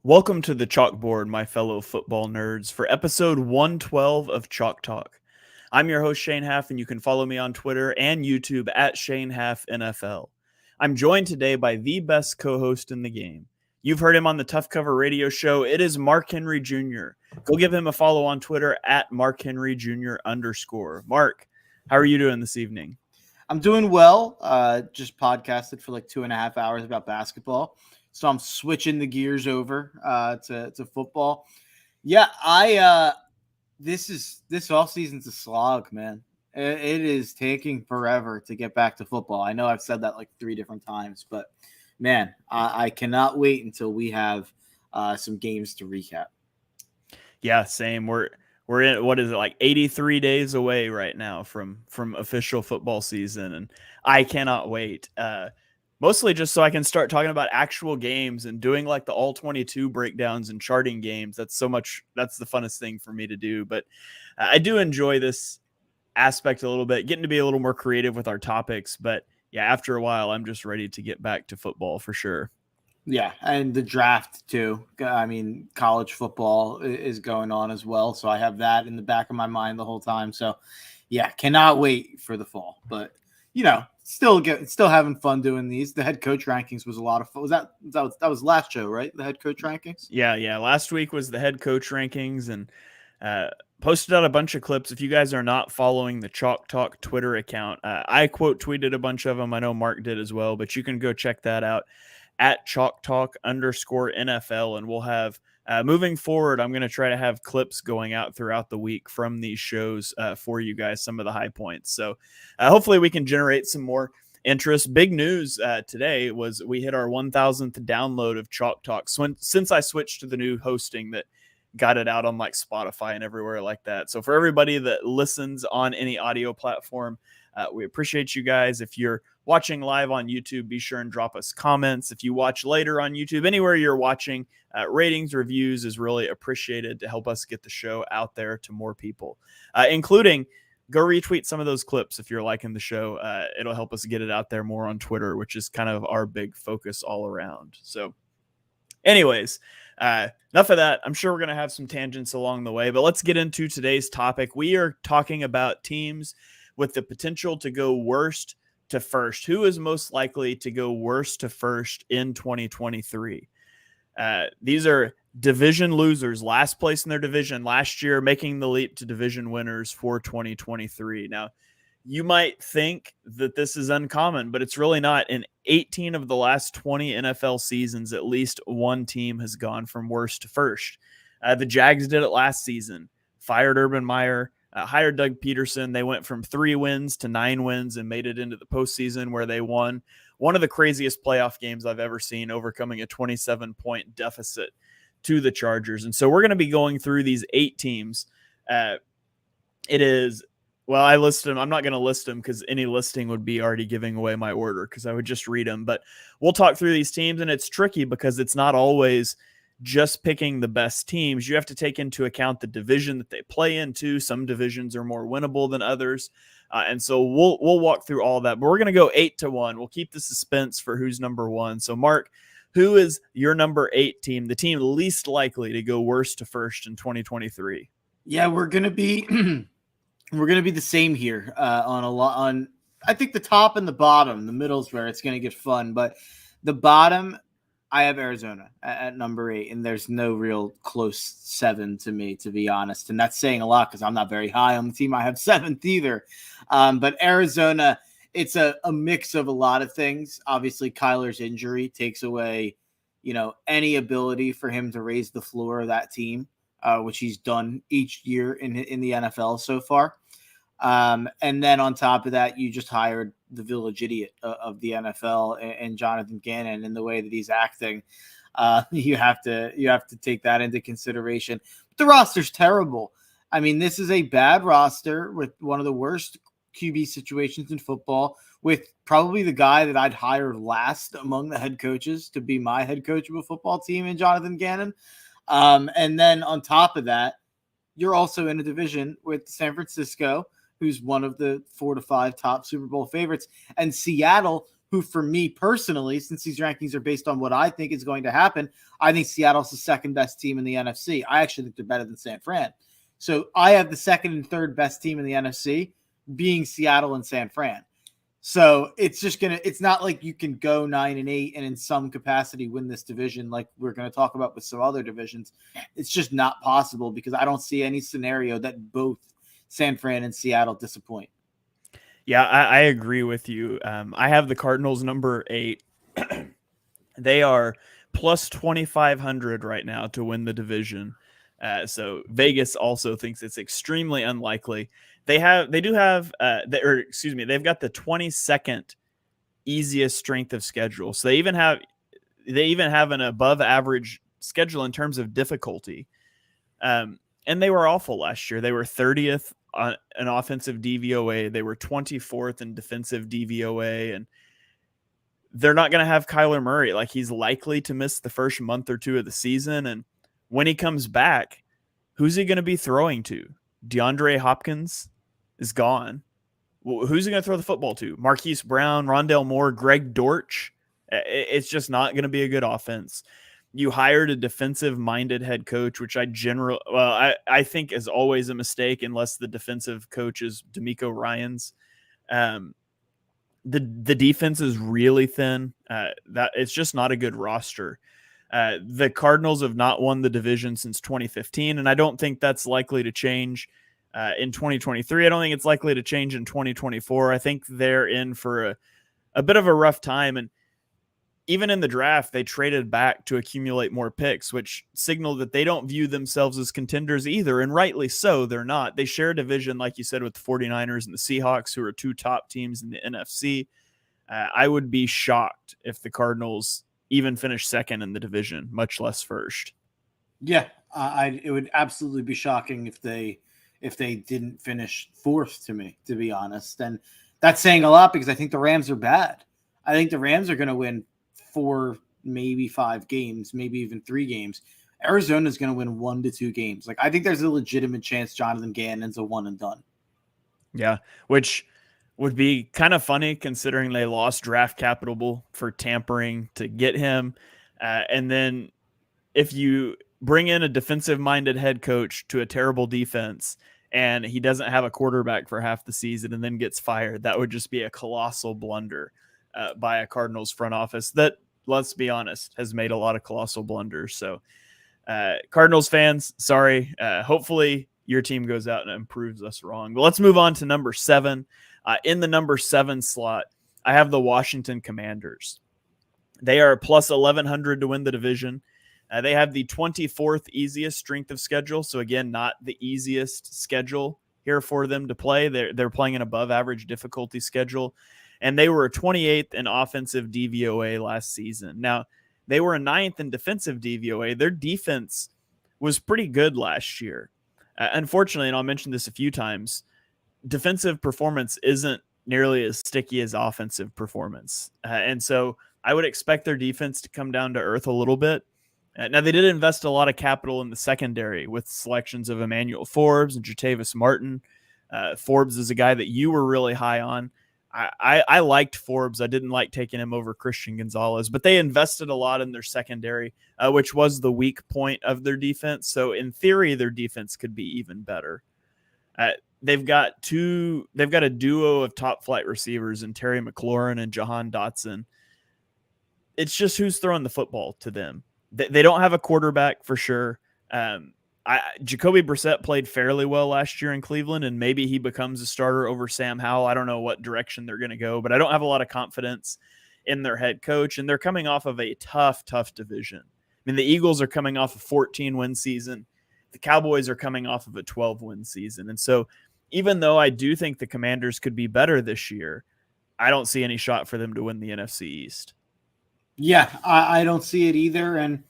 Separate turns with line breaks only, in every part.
Welcome to the chalkboard, my fellow football nerds, for episode 112 of Chalk Talk. I'm your host, Shane Haff, and you can follow me on Twitter and YouTube at Shane Haff NFL. I'm joined today by the best co-host in the game. You've heard him on the Tough Cover radio show. It is Mark Henry Jr. Go give him a follow on Twitter at Mark Henry Jr. _. Mark, how are you doing this evening?
I'm doing well. Just podcasted for like 2.5 hours about basketball. So I'm switching the gears over to football. Yeah, this offseason's a slog, man. It is taking forever to get back to football. I know I've said that like 3 different times, but man, I cannot wait until we have some games to recap.
Yeah, same. We're in, what is it, like 83 days away right now from official football season, and I cannot wait. Mostly just so I can start talking about actual games and doing like the all 22 breakdowns and charting games. That's the funnest thing for me to do. But I do enjoy this aspect a little bit, getting to be a little more creative with our topics. But yeah, after a while, I'm just ready to get back to football for sure.
Yeah, and the draft too. I mean, college football is going on as well, so I have that in the back of my mind the whole time. So, yeah, cannot wait for the fall. But still having fun doing these. The head coach rankings was a lot of fun. That was last show, right? The head coach rankings.
Yeah. Last week was the head coach rankings, and posted out a bunch of clips. If you guys are not following the Chalk Talk Twitter account, I quote tweeted a bunch of them. I know Mark did as well, but you can go check that out at Chalk Talk _NFL. And we'll have, moving forward, I'm going to try to have clips going out throughout the week from these shows for you guys, some of the high points. So hopefully we can generate some more interest. Big news today was we hit our 1,000th download of Chalk Talk since I switched to the new hosting that got it out on like Spotify and everywhere like that. So for everybody that listens on any audio platform, we appreciate you guys. If you're watching live on YouTube, be sure and drop us comments. If you watch later on YouTube, anywhere you're watching, ratings, reviews is really appreciated to help us get the show out there to more people, including go retweet some of those clips if you're liking the show. It'll help us get it out there more on Twitter, which is kind of our big focus all around. So anyways, enough of that. I'm sure we're going to have some tangents along the way, but let's get into today's topic. We are talking about teams with the potential to go worst to first. Who is most likely to go worst to first in 2023? These are division losers, last place in their division last year, making the leap to division winners for 2023. Now, you might think that this is uncommon, but it's really not. In 18 of the last 20 NFL seasons, at least one team has gone from worst to first. The Jags did it last season, fired Urban Meyer, hired Doug Peterson. They went from 3 wins to 9 wins and made it into the postseason, where they won one of the craziest playoff games I've ever seen, overcoming a 27-point deficit to the Chargers. And so we're going to be going through these 8 teams. I listed them. I'm not going to list them because any listing would be already giving away my order, because I would just read them. But we'll talk through these teams, and it's tricky because it's not always just picking the best teams. You have to take into account the division that they play into. Some divisions are more winnable than others. And so we'll walk through all that, but we're going to go 8-1. We'll keep the suspense for who's number 1. So Mark, who is your number 8 team, the team least likely to go worst to first in 2023?
Yeah, we're going to be, the same here on I think the top and the bottom. The middle's where it's going to get fun, but the bottom, I have Arizona at number 8, and there's no real close 7 to me, to be honest. And that's saying a lot because I'm not very high on the team. I have 7th either. But Arizona, it's a mix of a lot of things. Obviously, Kyler's injury takes away, any ability for him to raise the floor of that team, which he's done each year in the NFL so far. And then on top of that, you just hired the village idiot of the NFL and Jonathan Gannon, in the way that he's acting. You have to take that into consideration. But the roster's terrible. I mean, this is a bad roster with one of the worst QB situations in football, with probably the guy that I'd hire last among the head coaches to be my head coach of a football team in Jonathan Gannon. And then on top of that, you're also in a division with San Francisco, who's one of the 4 to 5 top Super Bowl favorites, and Seattle, who for me personally, since these rankings are based on what I think is going to happen, I think Seattle's the second best team in the NFC. I actually think they're better than San Fran. So I have the second and third best team in the NFC being Seattle and San Fran. So it's not like you can go 9-8 and in some capacity win this division like we're going to talk about with some other divisions. It's just not possible because I don't see any scenario that both San Fran and Seattle disappoint.
Yeah, I agree with you. I have the Cardinals number 8. They are plus 2,500 right now to win the division. So Vegas also thinks it's extremely unlikely. They've got the 22nd easiest strength of schedule. So they even have an above average schedule in terms of difficulty. And they were awful last year. They were 30th on an offensive DVOA. They were 24th in defensive DVOA, and they're not going to have Kyler Murray. Like, he's likely to miss the first month or two of the season. And when he comes back, who's he going to be throwing to? DeAndre Hopkins is gone. Well, who's he going to throw the football to? Marquise Brown, Rondale Moore, Greg Dortch. It's just not going to be a good offense. You hired a defensive-minded head coach, which I think is always a mistake unless the defensive coach is DeMeco Ryans. The defense is really thin. That it's just not a good roster. The Cardinals have not won the division since 2015, and I don't think that's likely to change in 2023. I don't think it's likely to change in 2024. I think they're in for a bit of a rough time, and even in the draft, they traded back to accumulate more picks, which signaled that they don't view themselves as contenders either, and rightly so, they're not. They share a division, like you said, with the 49ers and the Seahawks, who are two top teams in the NFC. I would be shocked if the Cardinals even finish second in the division, much less first.
Yeah, it would absolutely be shocking if they didn't finish fourth, to me, to be honest. And that's saying a lot because I think the Rams are bad. I think the Rams are going to win 4, maybe 5 games, maybe even 3 games. Arizona is going to win 1 to 2 games. Like, I think there's a legitimate chance Jonathan Gannon's a one and done.
Yeah, which would be kind of funny considering they lost draft capital for tampering to get him. And then if you bring in a defensive-minded head coach to a terrible defense and he doesn't have a quarterback for half the season and then gets fired, that would just be a colossal blunder by a Cardinals front office that, let's be honest, has made a lot of colossal blunders. So Cardinals fans, sorry. Hopefully your team goes out and improves us wrong. But let's move on to number 7. In the number 7 slot, I have the Washington Commanders. They are plus 1,100 to win the division. They have the 24th easiest strength of schedule. So again, not the easiest schedule here for them to play. They're playing an above average difficulty schedule. And they were 28th in offensive DVOA last season. Now, they were 9th in defensive DVOA. Their defense was pretty good last year. Unfortunately, and I'll mention this a few times, defensive performance isn't nearly as sticky as offensive performance. And so I would expect their defense to come down to earth a little bit. Now, they did invest a lot of capital in the secondary with selections of Emmanuel Forbes and Jatavis Martin. Forbes is a guy that you were really high on. I liked Forbes. I didn't like taking him over Christian Gonzalez, but they invested a lot in their secondary, which was the weak point of their defense. So in theory, their defense could be even better. They've got a duo of top flight receivers in Terry McLaurin and Jahan Dotson. It's just who's throwing the football to them. They don't have a quarterback for sure. Jacoby Brissett played fairly well last year in Cleveland, and maybe he becomes a starter over Sam Howell. I don't know what direction they're going to go, but I don't have a lot of confidence in their head coach, and they're coming off of a tough division. I mean, the Eagles are coming off a 14-win season. The Cowboys are coming off of a 12-win season. And so even though I do think the Commanders could be better this year, I don't see any shot for them to win the NFC East.
Yeah, I don't see it either, and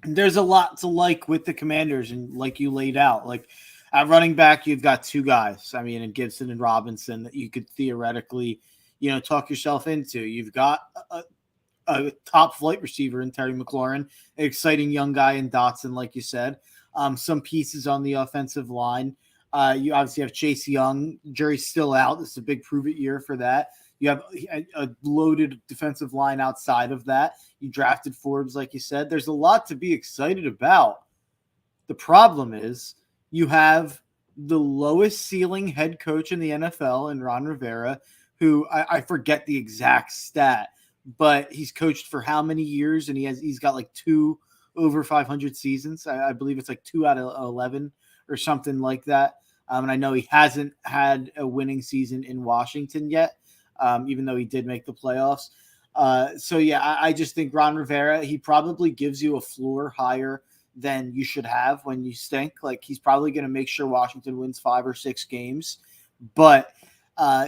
there's a lot to like with the Commanders, and like you laid out, like at running back, you've got 2 guys. I mean, in Gibson and Robinson that you could theoretically, talk yourself into. You've got a top flight receiver in Terry McLaurin, an exciting young guy in Dotson, like you said. Some pieces on the offensive line. You obviously have Chase Young. Jury's still out. This is a big prove it year for that. You have a loaded defensive line outside of that. You drafted Forbes, like you said. There's a lot to be excited about. The problem is you have the lowest ceiling head coach in the NFL in Ron Rivera, who I forget the exact stat, but he's coached for how many years? And he's got like 2 over 500 seasons. I believe it's like 2 out of 11 or something like that. And I know he hasn't had a winning season in Washington yet, even though he did make the playoffs. So yeah, I just think Ron Rivera, he probably gives you a floor higher than you should have when you stink. Like, he's probably going to make sure Washington wins 5 or 6 games, but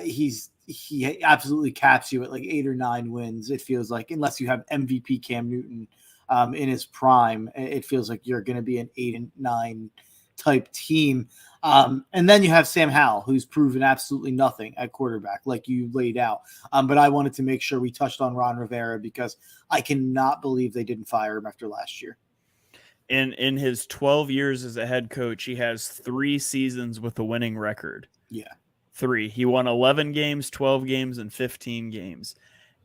he absolutely caps you at like 8 or 9 wins. It feels like, unless you have MVP Cam Newton in his prime, it feels like you're going to be an 8 and 9 type team. And then you have Sam Howell, who's proven absolutely nothing at quarterback, like you laid out. But I wanted to make sure we touched on Ron Rivera because I cannot believe they didn't fire him after last year.
In his 12 years as a head coach, he has 3 seasons with a winning record.
Yeah.
3. He won 11 games, 12 games, and 15 games.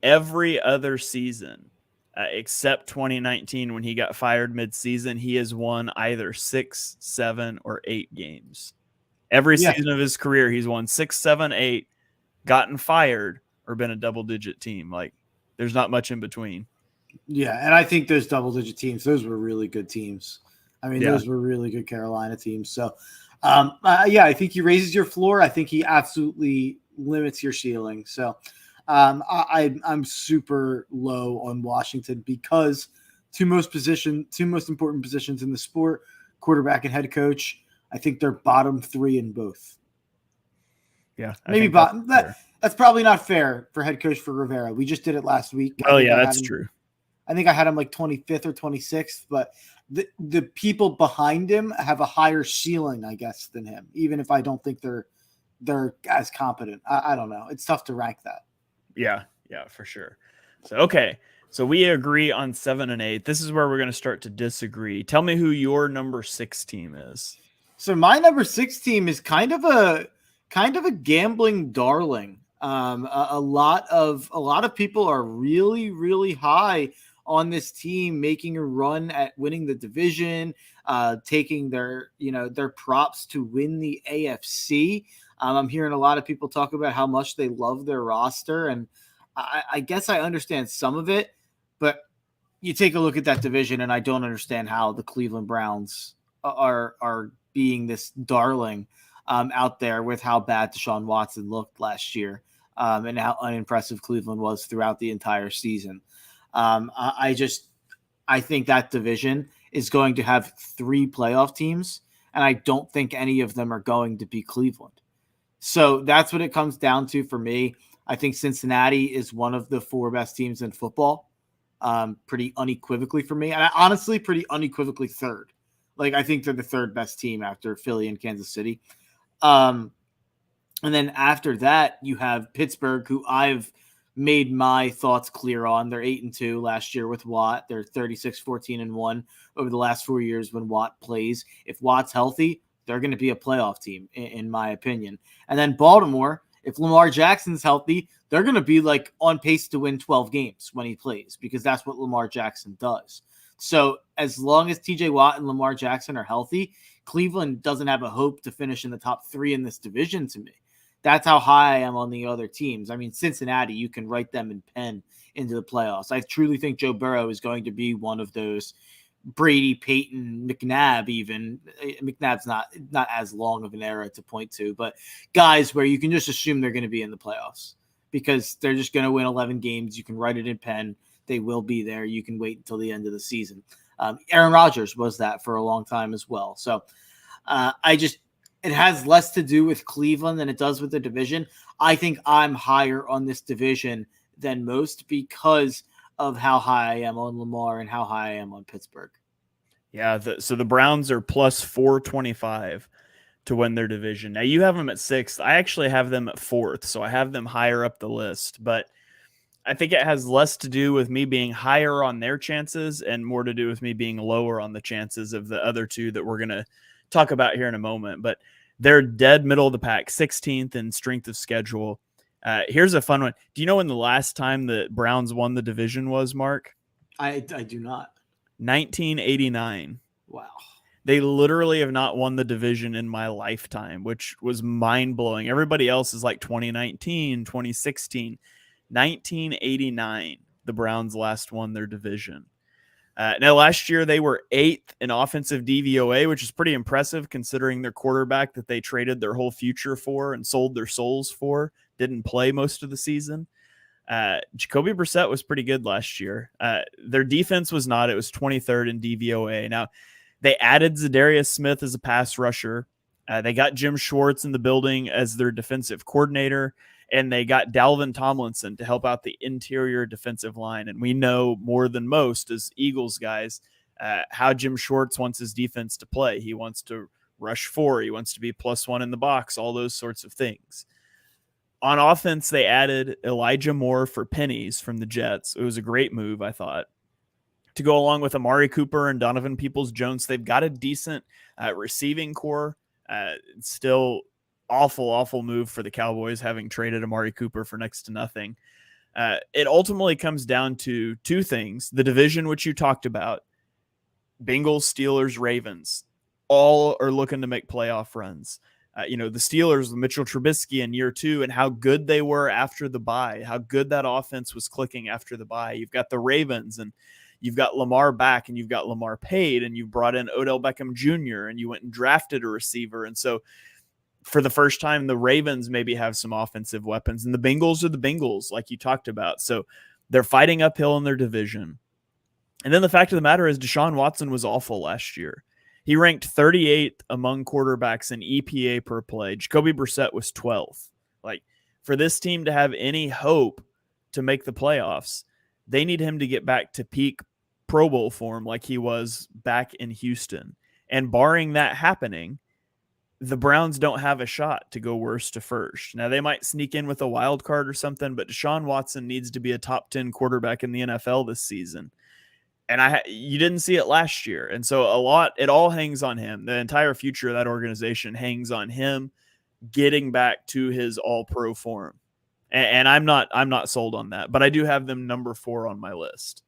Every other season, except 2019 when he got fired mid-season, he has won either 6, 7, or 8 games. Every season of his career, he's won 6, 7, 8, gotten fired, or been a double-digit team. Like, there's not much in between.
Yeah, and I think those double-digit teams, those were really good teams. I mean, those were really good Carolina teams. So, I think he raises your floor. I think he absolutely limits your ceiling. So, I'm super low on Washington because two most important positions in the sport, quarterback and head coach, I think they're bottom 3 in both.
Yeah,
maybe bottom. That's probably not fair for head coach for Rivera. We just did it last week.
Oh yeah, that's true.
I think I had him like 25th or 26th, but the people behind him have a higher ceiling, I guess, than him, even if I don't think they're as competent. I don't know. It's tough to rank that.
Yeah, for sure. So, okay. So we agree on 7 and 8. This is where we're going to start to disagree. Tell me who your number 6 team is.
So my number 6 team is kind of a gambling darling. A lot of people are really, really high on this team, making a run at winning the division, taking their props to win the AFC. I'm hearing a lot of people talk about how much they love their roster, and I guess I understand some of it, but you take a look at that division, and I don't understand how the Cleveland Browns are being this darling out there with how bad Deshaun Watson looked last year, and how unimpressive Cleveland was throughout the entire season. I think that division is going to have 3 playoff teams, and I don't think any of them are going to be Cleveland. So that's what it comes down to for me. I think Cincinnati is one of the 4 best teams in football, pretty unequivocally for me. And I honestly pretty unequivocally 3rd. Like, I think they're the 3rd best team after Philly and Kansas City. And then after that, you have Pittsburgh, who I've made my thoughts clear on. They're 8-2 last year with Watt. They're 36-14-1 over the last 4 years when Watt plays. If Watt's healthy, they're going to be a playoff team, in my opinion. And then Baltimore, if Lamar Jackson's healthy, they're going to be like on pace to win 12 games when he plays, because that's what Lamar Jackson does. So as long as TJ Watt and Lamar Jackson are healthy, Cleveland doesn't have a hope to finish in the top 3 in this division to me. That's how high I am on the other teams. I mean, Cincinnati, you can write them in pen into the playoffs. I truly think Joe Burrow is going to be one of those Brady, Peyton, McNabb even. McNabb's not as long of an era to point to, but guys where you can just assume they're going to be in the playoffs because they're just going to win 11 games. You can write it in pen. They will be there. You can wait until the end of the season. Aaron Rodgers was that for a long time as well. So it has less to do with Cleveland than it does with the division. I think I'm higher on this division than most because of how high I am on Lamar and how high I am on Pittsburgh.
Yeah, so the Browns are plus 425 to win their division. Now you have them at 6th. I actually have them at 4th, so I have them higher up the list. But I think it has less to do with me being higher on their chances and more to do with me being lower on the chances of the other 2 that we're going to talk about here in a moment. But They're dead middle of the pack, 16th in strength of schedule. Here's a fun one. Do you know when the last time the Browns won the division was, Mark?
I do not.
1989.
Wow.
They literally have not won the division in my lifetime, which was mind-blowing. Everybody else is like 2019, 2016. 1989, the Browns last won their division. Now, last year they were 8th in offensive DVOA, which is pretty impressive considering their quarterback that they traded their whole future for and sold their souls for didn't play most of the season. Jacoby Brissett was pretty good last year. Their defense was not. It was 23rd in DVOA. Now, they added Zadarius Smith as a pass rusher. They got Jim Schwartz in the building as their defensive coordinator, and they got Dalvin Tomlinson to help out the interior defensive line. And we know more than most as Eagles guys how Jim Schwartz wants his defense to play. He wants to rush 4. He wants to be +1 in the box, all those sorts of things. On offense, they added Elijah Moore for pennies from the Jets. It was a great move, I thought. To go along with Amari Cooper and Donovan Peoples-Jones, they've got a decent receiving core. Still awful move for the Cowboys having traded Amari Cooper for next to nothing. It ultimately comes down to two things. The division, which you talked about, Bengals, Steelers, Ravens, all are looking to make playoff runs. The Steelers, Mitchell Trubisky in year 2, and how good they were after the bye, how good that offense was clicking after the bye. You've got the Ravens, and you've got Lamar back, and you've got Lamar paid, and you've brought in Odell Beckham Jr., and you went and drafted a receiver. And so for the first time, the Ravens maybe have some offensive weapons, and the Bengals are the Bengals, like you talked about. So they're fighting uphill in their division. And then the fact of the matter is Deshaun Watson was awful last year. He ranked 38th among quarterbacks in EPA per play. Jacoby Brissett was 12th. Like, for this team to have any hope to make the playoffs, they need him to get back to peak Pro Bowl form like he was back in Houston. And barring that happening, the Browns don't have a shot to go worst to first. Now, they might sneak in with a wild card or something, but Deshaun Watson needs to be a top 10 quarterback in the NFL this season. And you didn't see it last year. And so it all hangs on him. The entire future of that organization hangs on him getting back to his all-pro form. And I'm not sold on that, but I do have them number 4 on my list.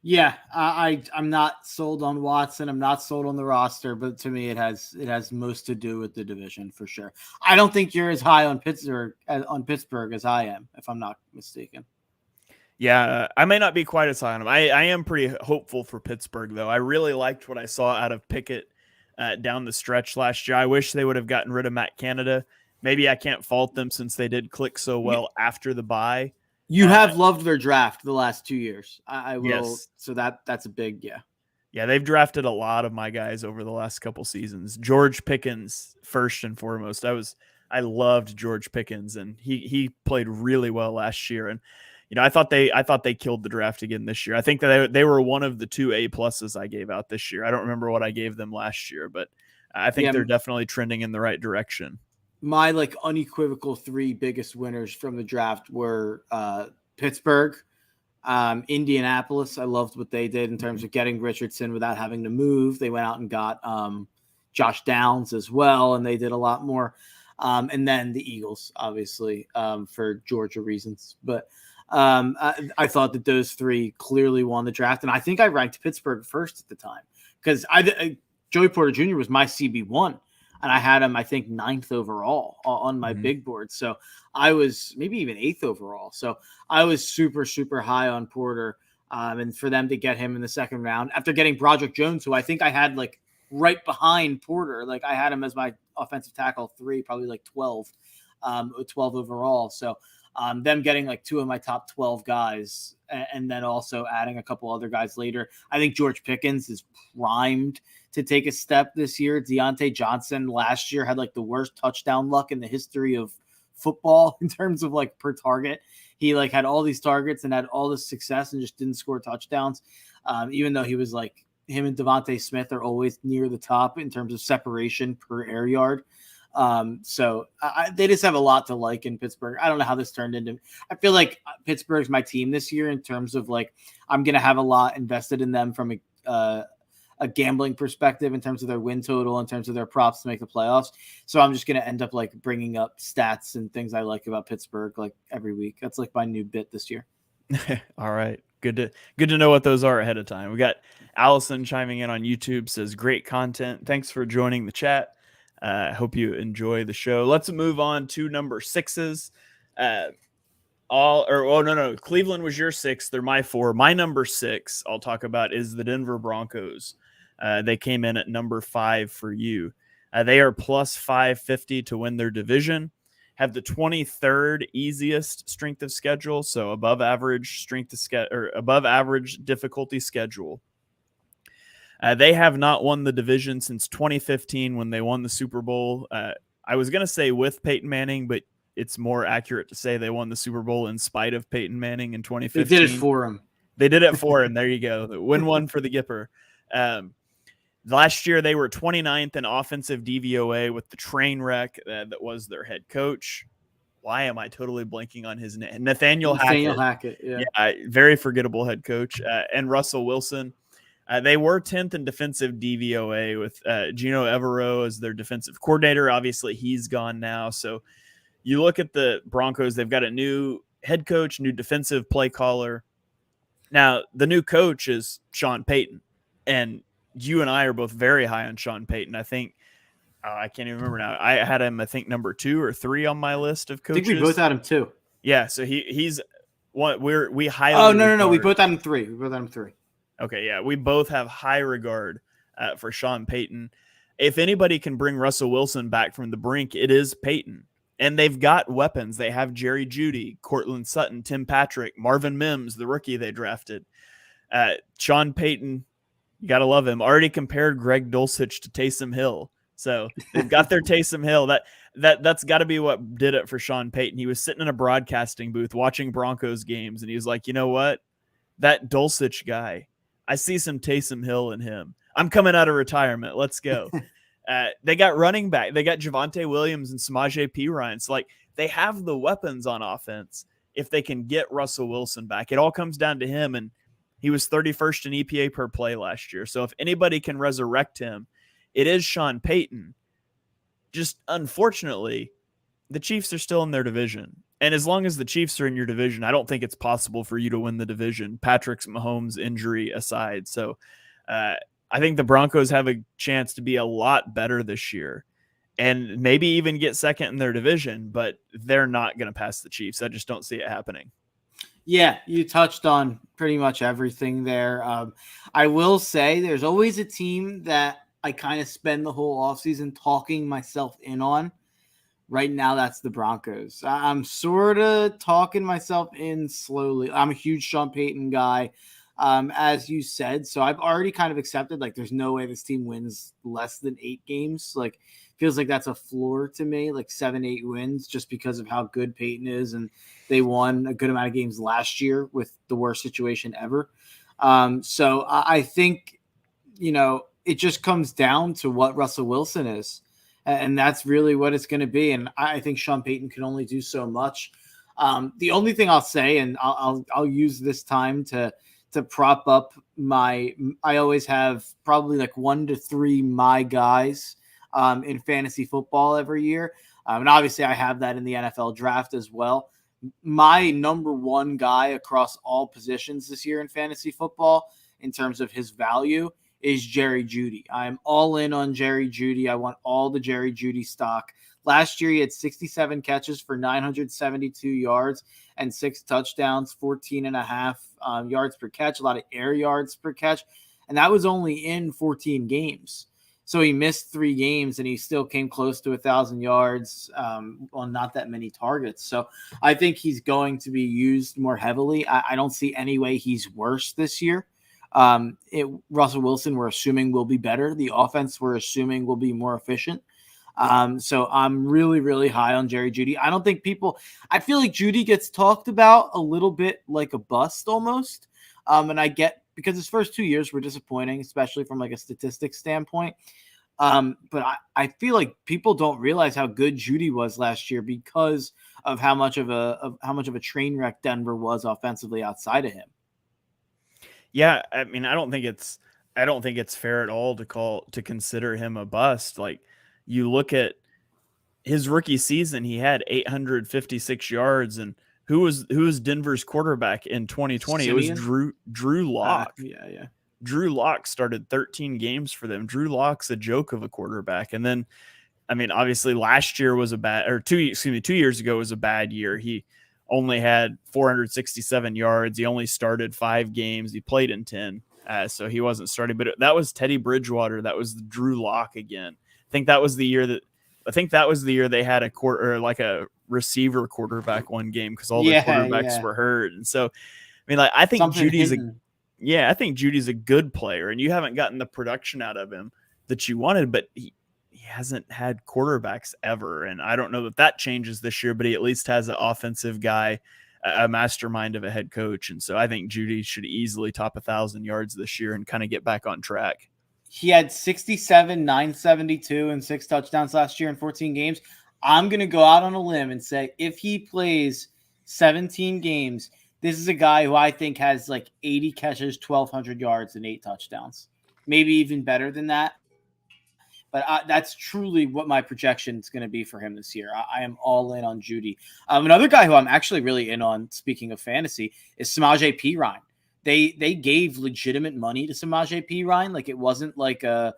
Yeah, I'm not sold on Watson. I'm not sold on the roster, but to me, it has most to do with the division for sure. I don't think you're as high on Pittsburgh as I am, if I'm not mistaken.
Yeah, I may not be quite as high on him. I am pretty hopeful for Pittsburgh, though. I really liked what I saw out of Pickett down the stretch last year. I wish they would have gotten rid of Matt Canada. Maybe I can't fault them since they did click so well after the bye.
You have loved their draft the last 2 years. I will.
Yes.
So that's a big, yeah.
Yeah, they've drafted a lot of my guys over the last couple seasons. George Pickens, first and foremost. I loved George Pickens, and he played really well last year. And I thought they killed the draft again this year. I think that they were one of the 2 A+ I gave out this year. I don't remember what I gave them last year, but I think they're definitely trending in the right direction.
My unequivocal 3 biggest winners from the draft were Pittsburgh, Indianapolis. I loved what they did in terms of getting Richardson without having to move. They went out and got Josh Downs as well, and they did a lot more. And then the Eagles, obviously, for Georgia reasons. But I thought that those 3 clearly won the draft, and I think I ranked Pittsburgh first at the time because Joey Porter Jr. was my CB1. And I had him, I think, 9th overall on my big board. So I was maybe even 8th overall. So I was super, super high on Porter. And for them to get him in the second round after getting Broderick Jones, who I think I had right behind Porter. I had him as my offensive tackle 3, probably 12 overall. So them getting 2 of my top 12 guys and then also adding a couple other guys later. I think George Pickens is primed to take a step this year. Deontay Johnson last year had the worst touchdown luck in the history of football in terms of per target. He had all these targets and had all this success and just didn't score touchdowns. Even though he was him and Devontae Smith are always near the top in terms of separation per air yard. So they just have a lot to like in Pittsburgh. I don't know how this turned into. I feel like Pittsburgh's my team this year in terms of I'm going to have a lot invested in them from a a gambling perspective in terms of their win total, in terms of their props to make the playoffs. So I'm just going to end up like bringing up stats and things I like about Pittsburgh like every week. That's like my new bit this year.
All right. Good to know what those are ahead of time. We got Allison chiming in on YouTube, says great content. Thanks for joining the chat. I hope you enjoy the show. Let's move on to number 6s. Cleveland was your 6. They're my 4. My number 6 I'll talk about is the Denver Broncos. They came in at number 5 for you. They are plus 550 to win their division. Have the 23rd easiest strength of schedule, so above average above average difficulty schedule. They have not won the division since 2015 when they won the Super Bowl. I was going to say with Peyton Manning, but it's more accurate to say they won the Super Bowl in spite of Peyton Manning in 2015.
They did it for him.
They did it for him. There you go. Win one for the Gipper. Last year, they were 29th in offensive DVOA with the train wreck that was their head coach. Why am I totally blanking on his name? Nathaniel Hackett. Yeah, very forgettable head coach. And Russell Wilson. They were 10th in defensive DVOA with Gino Evero as their defensive coordinator. Obviously, he's gone now. So you look at the Broncos, they've got a new head coach, new defensive play caller. Now, the new coach is Sean Payton. And you and I are both very high on Sean Payton. I think I can't even remember now. I had him, I think, number 2 or 3 on my list of coaches.
I think we both had him 2.
Yeah, so he's what we highly.
Oh no, we both had him 3.
Okay, yeah, we both have high regard for Sean Payton. If anybody can bring Russell Wilson back from the brink, it is Payton. And they've got weapons. They have Jerry Jeudy, Cortland Sutton, Tim Patrick, Marvin Mims, the rookie they drafted. Sean Payton, you got to love him. Already compared Greg Dulcich to Taysom Hill. So they've got their Taysom Hill. That's got to be what did it for Sean Payton. He was sitting in a broadcasting booth watching Broncos games, and he was like, you know what? That Dulcich guy, I see some Taysom Hill in him. I'm coming out of retirement. Let's go. They got running back. They got Javonte Williams and Samaje Perine. So, they have the weapons on offense if they can get Russell Wilson back. It all comes down to him, and he was 31st in EPA per play last year. So if anybody can resurrect him, it is Sean Payton. Just unfortunately, the Chiefs are still in their division. And as long as the Chiefs are in your division, I don't think it's possible for you to win the division, Patrick Mahomes' injury aside. So I think the Broncos have a chance to be a lot better this year and maybe even get second in their division, but they're not going to pass the Chiefs. I just don't see it happening.
Yeah, you touched on pretty much everything there. I will say there's always a team that I kind of spend the whole offseason talking myself in on. Right now, that's the Broncos. I'm sort of talking myself in slowly. I'm a huge Sean Payton guy, as you said. So I've already kind of accepted, there's no way this team wins less than 8 games. Feels like that's a floor to me, 7-8 wins, just because of how good Peyton is. And they won a good amount of games last year with the worst situation ever. So I think, it just comes down to what Russell Wilson is. And that's really what it's going to be. And I think Sean Payton can only do so much. The only thing I'll say, and I'll use this time to prop up I always have probably 1 to 3 my guys in fantasy football every year. And obviously I have that in the NFL draft as well. My number 1 guy across all positions this year in fantasy football in terms of his value is Jerry Jeudy. I'm all in on Jerry Jeudy. I want all the Jerry Jeudy stock. Last year, he had 67 catches for 972 yards and 6 touchdowns, 14.5 yards per catch, a lot of air yards per catch. And that was only in 14 games. So he missed 3 games and he still came close to 1,000 yards on not that many targets. So I think he's going to be used more heavily. I don't see any way he's worse this year. Russell Wilson, we're assuming, will be better. The offense, we're assuming, will be more efficient. So I'm really, really high on Jerry Jeudy. I feel like Jeudy gets talked about a little bit like a bust almost. And I get, because his first 2 years were disappointing, especially from a statistics standpoint. But I feel like people don't realize how good Jeudy was last year because of how much of a train wreck Denver was offensively outside of him.
Yeah, I mean, I don't think it's I don't think it's fair at all to consider him a bust. Like, you look at his rookie season, he had 856 yards, and who was Denver's quarterback in 2020? It was
Simeon.
Drew Lock.
Yeah.
Drew Lock started 13 games for them. Drew Lock's a joke of a quarterback. And then, I mean, obviously last year was a bad, or 2 years ago was a bad year. He only had 467 yards. He only started 5 games. He played in 10. So he wasn't starting, but that was Teddy Bridgewater. That was Drew Lock again. I think that was the year they had a receiver quarterback one game because all their quarterbacks were hurt. And so, I mean, like, I think
Something
Judy's
hidden.
I think Judy's a good player, and you haven't gotten the production out of him that you wanted, but he hasn't had quarterbacks ever. And I don't know that changes this year, but he at least has an offensive guy, a mastermind of a head coach. And so I think Judy should easily top 1,000 yards this year and kind of get back on track.
He had 67, 972, and 6 touchdowns last year in 14 games. I'm going to go out on a limb and say if he plays 17 games, this is a guy who I think has like 80 catches, 1,200 yards, and 8 touchdowns. Maybe even better than that. But that's truly what my projection is going to be for him this year. I am all in on Judy. Another guy who I'm actually really in on, speaking of fantasy, is Samaje Perine. They gave legitimate money to Samaje Perine. Like, it wasn't like a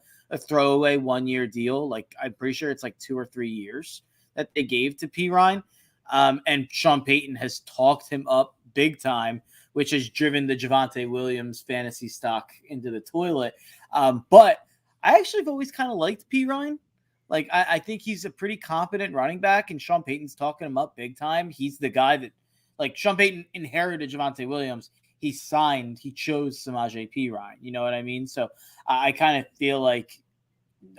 throwaway 1-year deal. Like, I'm pretty sure it's like 2 or 3 years that they gave to Perine. And Sean Payton has talked him up big time, which has driven the Javonte Williams fantasy stock into the toilet. But I actually have always kind of liked Perine. Like, I think he's a pretty competent running back, and Sean Payton's talking him up big time. He's the guy that, like, Sean Payton inherited Javonte Williams. He chose Samaje Perine. You know what I mean? So I kind of feel like,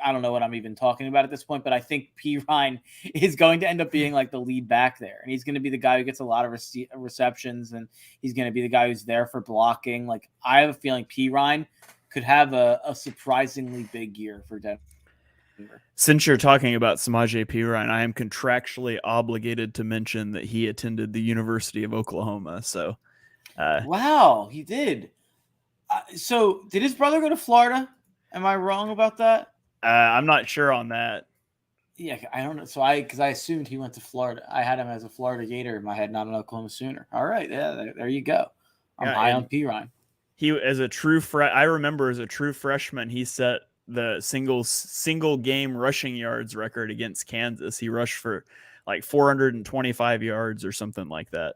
I don't know what I'm even talking about at this point, but I think Perine is going to end up being like the lead back there. And he's going to be the guy who gets a lot of receptions, and he's going to be the guy who's there for blocking. Like, I have a feeling Perine could have a surprisingly big year for Denver.
Since you're talking about Samaje Perine, I am contractually obligated to mention that he attended the University of Oklahoma. So,
wow, he did. So did his brother go to Florida? Am I wrong about that?
I'm not sure on that.
Yeah, I don't know. So because I assumed he went to Florida. I had him as a Florida Gator in my head, not an Oklahoma Sooner. All right, yeah, there you go. I'm high on Perine.
He, I remember as a true freshman, he set the single game rushing yards record against Kansas. He rushed for like 425 yards or something like that.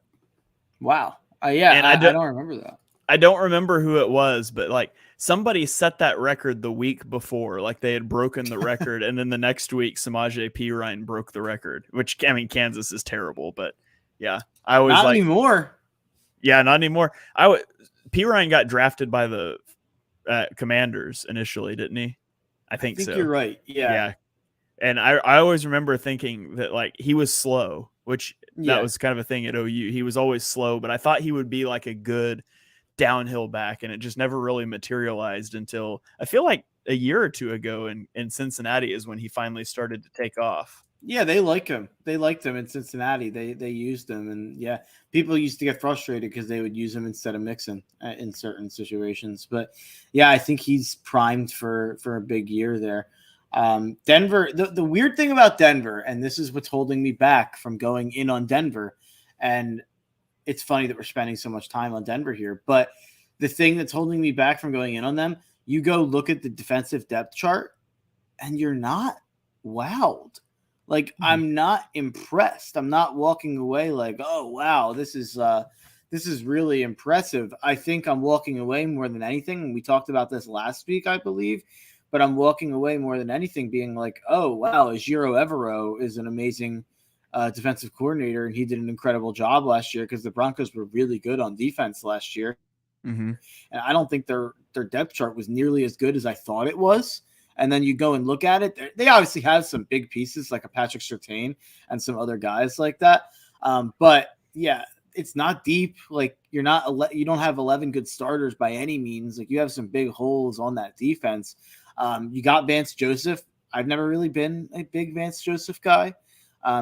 Wow. Yeah, and I don't remember that.
I don't remember who it was, but like somebody set that record the week before, like they had broken the record, and then the next week Samaje Perine broke the record. Which, I mean, Kansas is terrible, but yeah, I was
not anymore.
Yeah, not anymore. Perine got drafted by the Commanders initially, didn't he? I think so.
You're right. Yeah.
And I always remember thinking that, like, he was slow, which that was kind of a thing at OU. He was always slow, but I thought he would be like a good downhill back, and it just never really materialized until I feel like a year or two ago in Cincinnati is when he finally started to take off.
Yeah, they like him. They liked him in Cincinnati. They used him, and yeah, people used to get frustrated because they would use him instead of Mixon in certain situations. But yeah, I think he's primed for a big year there. Denver. The weird thing about Denver, and this is what's holding me back from going in on Denver, and it's funny that we're spending so much time on Denver here, but the thing that's holding me back from going in on them, you go look at the defensive depth chart, and you're not wowed. Like, I'm not impressed. I'm not walking away like, oh, wow, this is really impressive. I think I'm walking away more than anything. And we talked about this last week, I believe, but I'm walking away more than anything being like, oh, wow, Ejiro Evero is an amazing defensive coordinator, and he did an incredible job last year because the Broncos were really good on defense last year.
Mm-hmm.
And I don't think their depth chart was nearly as good as I thought it was. And then you go and look at it. They obviously have some big pieces like a Patrick Surtain and some other guys like that. But yeah, it's not deep. Like, you don't have 11 good starters by any means. Like, you have some big holes on that defense. You got Vance Joseph. I've never really been a big Vance Joseph guy.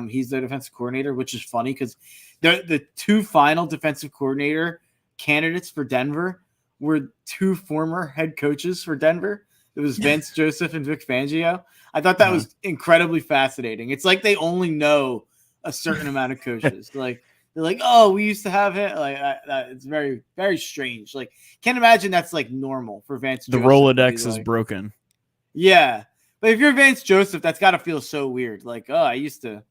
He's their defensive coordinator, which is funny because the two final defensive coordinator candidates for Denver were two former head coaches for Denver. It was Vance Joseph and Vic Fangio. I thought that was incredibly fascinating. It's like they only know a certain amount of coaches. Like they're like, oh, we used to have him. Like it's very, very strange. Like can't imagine that's like normal for Vance.
The
Joseph
Rolodex is broken.
Yeah, but if you're Vance Joseph, that's got to feel so weird. Like, oh, I used to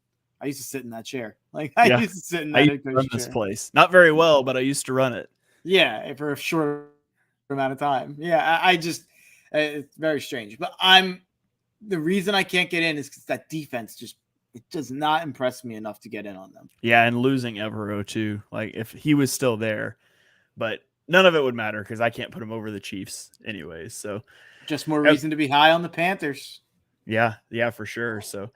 sit in that chair. Like I used to sit in that
head coach
chair.
This place, not very well, but I used to run it.
Yeah, for a short amount of time. Yeah, I just it's very strange. But the reason I can't get in is because that defense it does not impress me enough to get in on them.
Yeah, and losing Evero too. Like if he was still there, but none of it would matter because I can't put him over the Chiefs anyways. So
just more reason to be high on the Panthers.
Yeah, for sure. So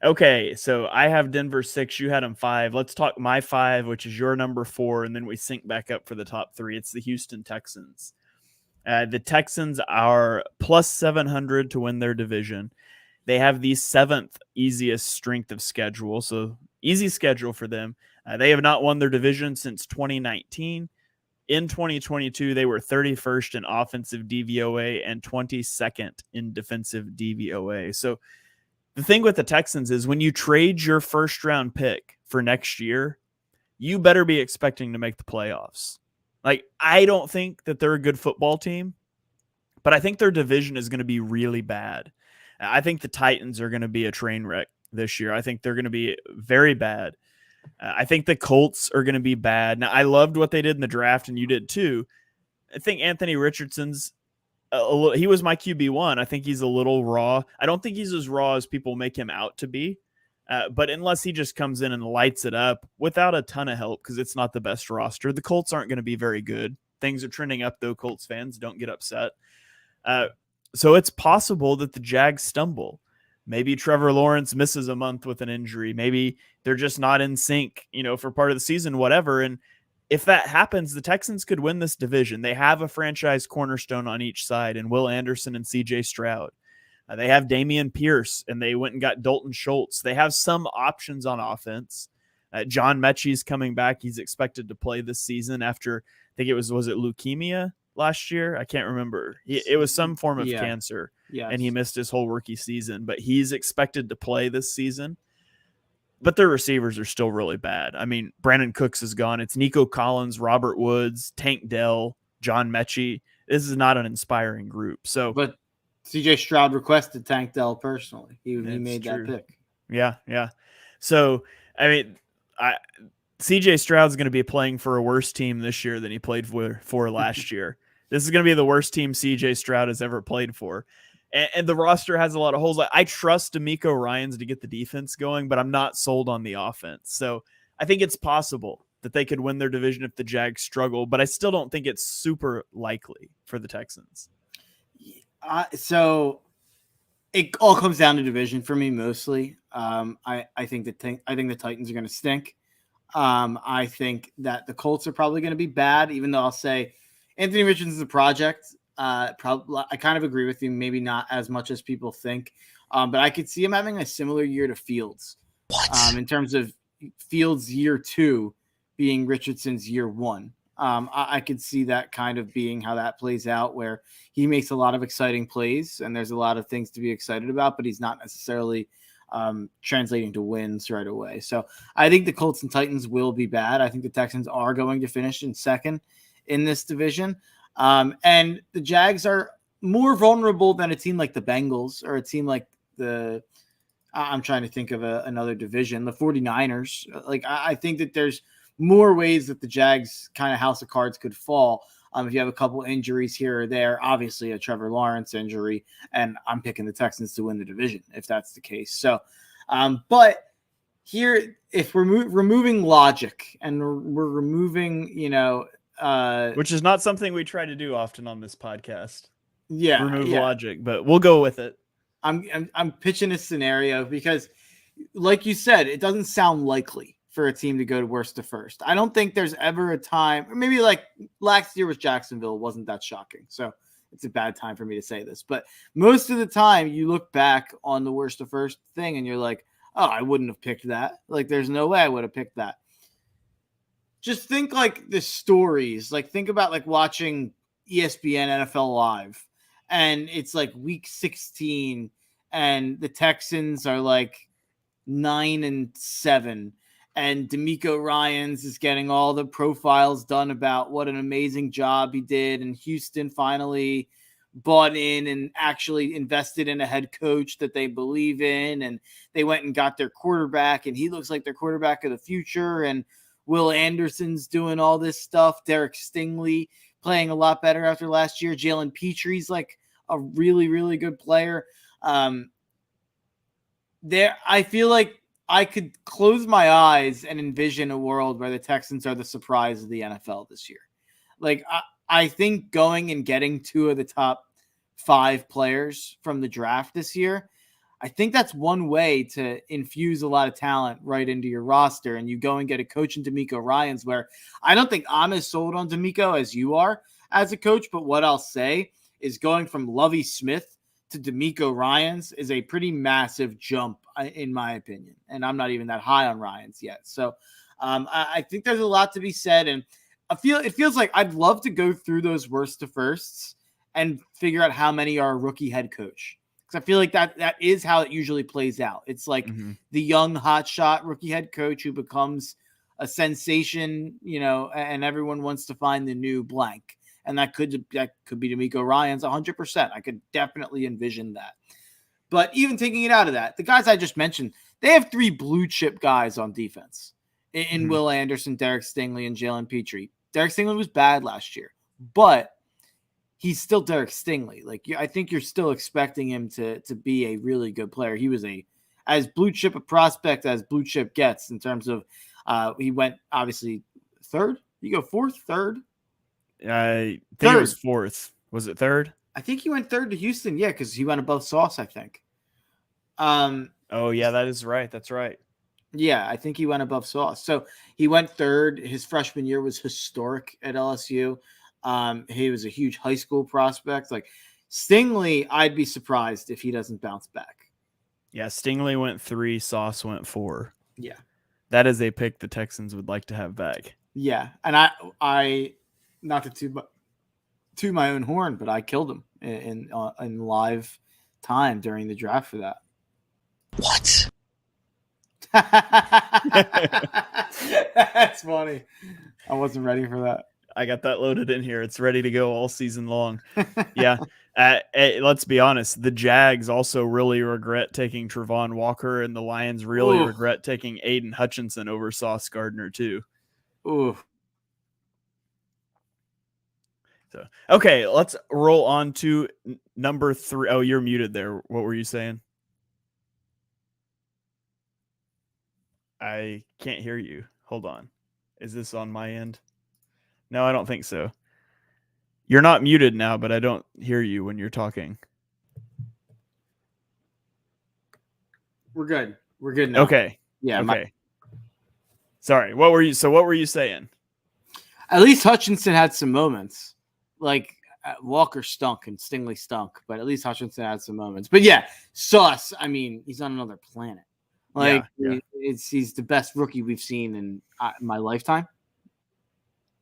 okay, so I have Denver 6, you had them 5. Let's talk my 5, which is your number 4, and then we sync back up for the top 3. It's the Houston Texans. The Texans are plus 700 to win their division. They have the 7th easiest strength of schedule, so easy schedule for them. They have not won their division since 2019. In 2022, they were 31st in offensive DVOA and 22nd in defensive DVOA. So the thing with the Texans is when you trade your first round pick for next year, you better be expecting to make the playoffs. Like, I don't think that they're a good football team, but I think their division is going to be really bad. I think the Titans are going to be a train wreck this year. I think they're going to be very bad. I think the Colts are going to be bad. Now, I loved what they did in the draft, and you did too. I think Anthony Richardson's he was my QB1. I think he's a little raw. I don't think he's as raw as people make him out to be. But unless he just comes in and lights it up without a ton of help, because it's not the best roster, the Colts aren't going to be very good. Things are trending up, though. Colts fans, don't get upset. So it's possible that the Jags stumble. Maybe Trevor Lawrence misses a month with an injury. Maybe they're just not in sync, for part of the season, whatever. And if that happens, the Texans could win this division. They have a franchise cornerstone on each side in Will Anderson and CJ Stroud. They have Dameon Pierce, and they went and got Dalton Schultz. They have some options on offense. John Mechie's coming back. He's expected to play this season after, I think was it leukemia last year? I can't remember. It was some form of cancer, and he missed his whole rookie season, but he's expected to play this season. But their receivers are still really bad. I mean, Brandon Cooks is gone. It's Nico Collins, Robert Woods, Tank Dell, John Mechie. This is not an inspiring group. So,
but CJ Stroud requested Tank Dell personally. He made that pick.
Yeah. So, I mean, CJ Stroud's going to be playing for a worse team this year than he played for last year. This is going to be the worst team CJ Stroud has ever played for. And the roster has a lot of holes. I trust D'Amico Ryans to get the defense going, but I'm not sold on the offense. So I think it's possible that they could win their division if the Jags struggle, but I still don't think it's super likely for the Texans.
So it all comes down to division for me mostly. I think the Titans are going to stink. I think that the Colts are probably going to be bad, even though I'll say Anthony Richardson's is a project. I kind of agree with you. Maybe not as much as people think, but I could see him having a similar year to Fields. In terms of Fields' year 2 being Richardson's year 1. I could see that kind of being how that plays out, where he makes a lot of exciting plays and there's a lot of things to be excited about, but he's not necessarily translating to wins right away. So I think the Colts and Titans will be bad. I think the Texans are going to finish in second in this division. And the Jags are more vulnerable than a team like the Bengals or a team like I'm trying to think of another division, the 49ers. Like, I think that there's more ways that the Jags kind of house of cards could fall. If you have a couple injuries here or there, obviously a Trevor Lawrence injury, and I'm picking the Texans to win the division if that's the case. So, but here, if we're removing logic and we're removing,
which is not something we try to do often on this podcast.
Remove
logic, but we'll go with it.
I'm pitching a scenario because, like you said, it doesn't sound likely for a team to go to worst to first. I don't think there's ever a time, or maybe like last year with Jacksonville wasn't that shocking. So it's a bad time for me to say this, but most of the time you look back on the worst to first thing and you're like, oh, I wouldn't have picked that. Like, there's no way I would have picked that. Just think like the stories, like think about like watching ESPN NFL Live, and it's like week 16, and the Texans are like 9-7, and D'Amico Ryans is getting all the profiles done about what an amazing job he did, and Houston finally bought in and actually invested in a head coach that they believe in, and they went and got their quarterback, and he looks like their quarterback of the future, and Will Anderson's doing all this stuff. Derek Stingley playing a lot better after last year. Jalen Petre's like a really, really good player. I feel like I could close my eyes and envision a world where the Texans are the surprise of the NFL this year. Like, I think going and getting 2 of the top 5 players from the draft this year, I think that's one way to infuse a lot of talent right into your roster. And you go and get a coach in D'Amico Ryans, where I don't think I'm as sold on D'Amico as you are as a coach. But what I'll say is going from Lovie Smith to D'Amico Ryans is a pretty massive jump, in my opinion. And I'm not even that high on Ryans yet. So I think there's a lot to be said. And it feels like I'd love to go through those worst to firsts and figure out how many are a rookie head coach. Because I feel like that is how it usually plays out. It's like the young hotshot rookie head coach who becomes a sensation, and everyone wants to find the new blank. And that could be D'Amico Ryans 100%. I could definitely envision that. But even taking it out of that, the guys I just mentioned, they have 3 blue chip guys on defense in Will Anderson, Derek Stingley, and Jalen Petre. Derek Stingley was bad last year, but he's still Derek Stingley. Like, I think you're still expecting him to be a really good player. He was as blue chip a prospect as blue chip gets in terms of he went obviously 3rd. You go 4th, 3rd.
I think it was 4th. Was it 3rd?
I think he went 3rd to Houston. Yeah, because he went above Sauce, I think.
Oh yeah, that is right. That's right.
Yeah, I think he went above Sauce. So he went 3rd. His freshman year was historic at LSU. He was a huge high school prospect. Like, Stingley, I'd be surprised if he doesn't bounce back.
Yeah, Stingley went 3, Sauce went 4.
Yeah.
That is a pick the Texans would like to have back.
Yeah, and I not to toot my own horn, but I killed him in live time during the draft for that.
What?
That's funny. I wasn't ready for that.
I got that loaded in here. It's ready to go all season long. Yeah. Let's be honest. The Jags also really regret taking Travon Walker, and the Lions really regret taking Aiden Hutchinson over Sauce Gardner too.
Ooh.
So, okay, let's roll on to number 3. Oh, you're muted there. What were you saying? I can't hear you. Hold on. Is this on my end? No, I don't think so. You're not muted now, but I don't hear you when you're talking.
We're good. We're good now.
Okay.
Yeah.
Okay. Sorry. What were you saying?
At least Hutchinson had some moments. Like, Walker stunk and Stingley stunk, but at least Hutchinson had some moments. But yeah, Sauce, I mean, he's on another planet. Like, he's the best rookie we've seen in my lifetime.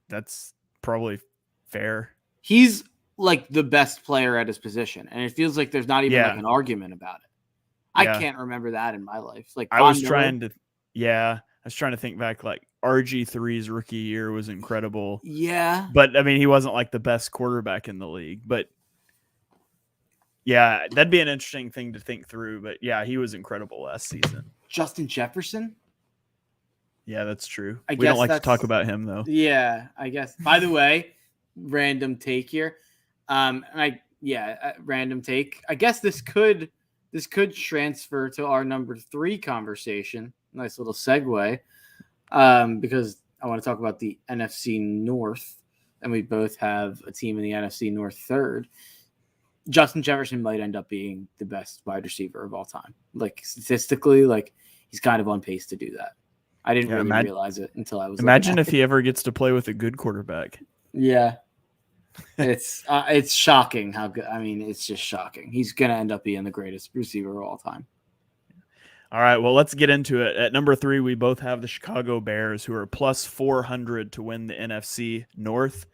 That's probably fair.
He's like the best player at his position, and it feels like there's not even like an argument about it. I can't remember that in my life. Like,
I was trying to think back. Like, RG3's rookie year was incredible.
Yeah.
But I mean, he wasn't like the best quarterback in the league, but yeah, that'd be an interesting thing to think through. But yeah, he was incredible last season. Justin
Jefferson?
Yeah, that's true. We don't like to talk about him though.
Yeah, I guess. By the way, random take here. Random take. I guess this could transfer to our number 3 conversation. Nice little segue. Because I want to talk about the NFC North, and we both have a team in the NFC North 3rd. Justin Jefferson might end up being the best wide receiver of all time. Like, statistically, like, he's kind of on pace to do that. I didn't really realize it until I was.
Imagine if he ever gets to play with a good quarterback.
Yeah, it's shocking how good. I mean, it's just shocking. He's gonna end up being the greatest receiver of all time.
All right, well, let's get into it. At number 3, we both have the Chicago Bears, who are plus 400 to win the NFC North.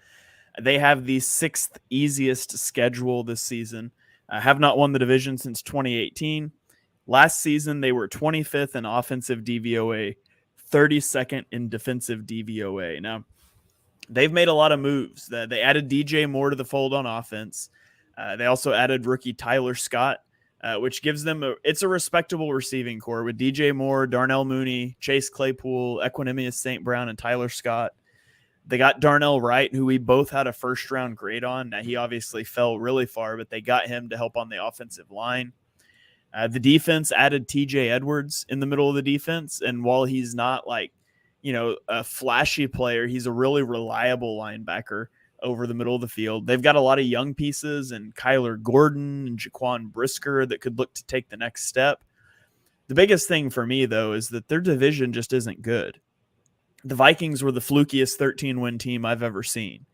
They have the 6th easiest schedule this season. Have not won the division since 2018. Last season, they were 25th in offensive DVOA, 32nd in defensive DVOA. Now, they've made a lot of moves. They added DJ Moore to the fold on offense. They also added rookie Tyler Scott, which gives them it's a respectable receiving core with DJ Moore, Darnell Mooney, Chase Claypool, Equanimous St. Brown, and Tyler Scott. They got Darnell Wright, who we both had a first-round grade on. Now, he obviously fell really far, but they got him to help on the offensive line. The defense added TJ Edwards in the middle of the defense. And while he's not a flashy player, he's a really reliable linebacker over the middle of the field. They've got a lot of young pieces and Kyler Gordon and Jaquan Brisker that could look to take the next step. The biggest thing for me, though, is that their division just isn't good. The Vikings were the flukiest 13-win team I've ever seen.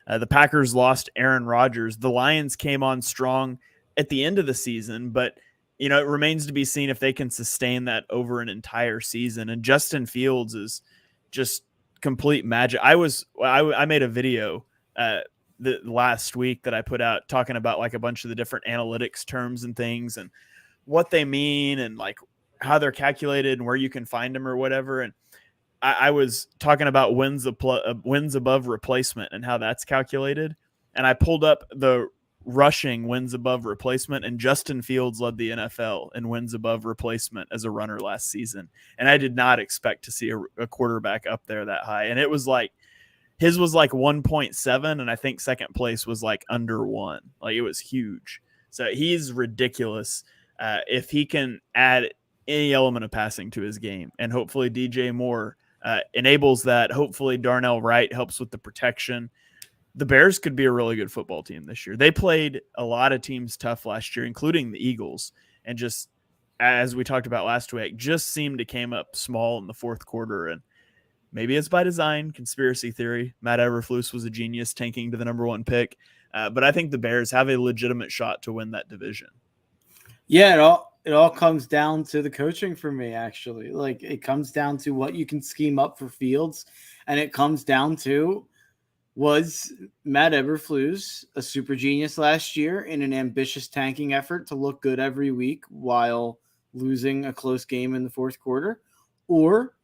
The Packers lost Aaron Rodgers. The Lions came on strong at the end of the season, but it remains to be seen if they can sustain that over an entire season. And Justin Fields is just complete magic. I made a video the last week that I put out talking about like a bunch of the different analytics terms and things and what they mean and like how they're calculated and where you can find them or whatever. And I was talking about wins above replacement and how that's calculated. And I pulled up the rushing wins above replacement, and Justin Fields led the NFL in wins above replacement as a runner last season. And I did not expect to see a quarterback up there that high. And it was like, his was like 1.7, and I think second place was like under 1. Like, it was huge. So he's ridiculous if he can add any element of passing to his game. And hopefully DJ Moore enables that. Hopefully Darnell Wright helps with the protection. The Bears could be a really good football team this year. They played a lot of teams tough last year, including the Eagles, and just, as we talked about last week, just seemed to came up small in the fourth quarter. And maybe it's by design, conspiracy theory. Matt Eberflus was a genius tanking to the number 1 pick. But I think the Bears have a legitimate shot to win that division.
Yeah, it all comes down to the coaching for me, actually. Like, it comes down to what you can scheme up for Fields, and it comes down to, was Matt Eberflus a super genius last year in an ambitious tanking effort to look good every week while losing a close game in the fourth quarter? Or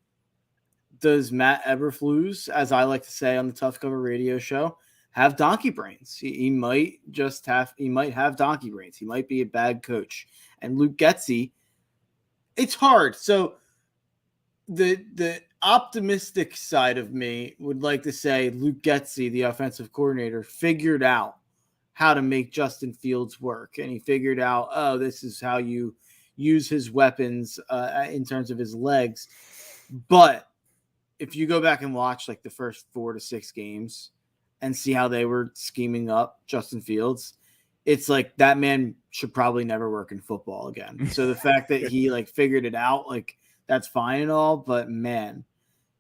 does Matt Eberflus, as I like to say on the Tough Cover radio show, have donkey brains? He might have donkey brains. He might be a bad coach. And Luke Getsy, it's hard. So the optimistic side of me would like to say Luke Getsy, the offensive coordinator, figured out how to make Justin Fields work. And he figured out, oh, this is how you use his weapons in terms of his legs. But if you go back and watch like the first 4 to 6 games and see how they were scheming up Justin Fields, it's like that man should probably never work in football again. So the fact that he like figured it out, like, that's fine and all, but man,